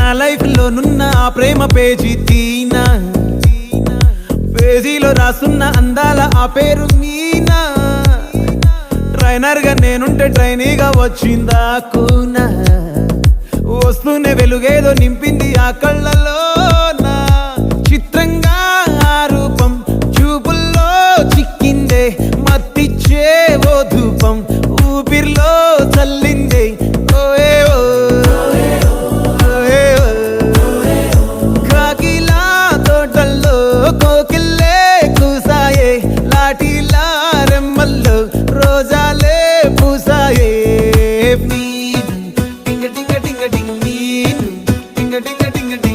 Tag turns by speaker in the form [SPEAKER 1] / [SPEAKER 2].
[SPEAKER 1] నా లైఫ్ లో నున్న ఆ ప్రేమ పేజీ తీనా, పేజీలో రాసున్న అందాల ఆ పేరు మీనా. ట్రైనర్ గా నేనుంటే ట్రైనీగా వచ్చిందా కూనా, వస్తూనే వెలుగేదో నింపింది ఆ కళ్ళలోనా. చిత్రంగా ఆ రూపం చూపుల్లో చిక్కిందే, మత్తిచ్చే ఓ ధూపం ఊపిరిలో చల్లిందే. ఓయే ఓ కాకిలా తోటల్లో కోకిల్లే కూసాయే, లాఠీలా రెమ్మల్లో రోజాలే పూసాయే. టింగ టింగ టింగ టింగ టింగ టింగ టింగ టింగ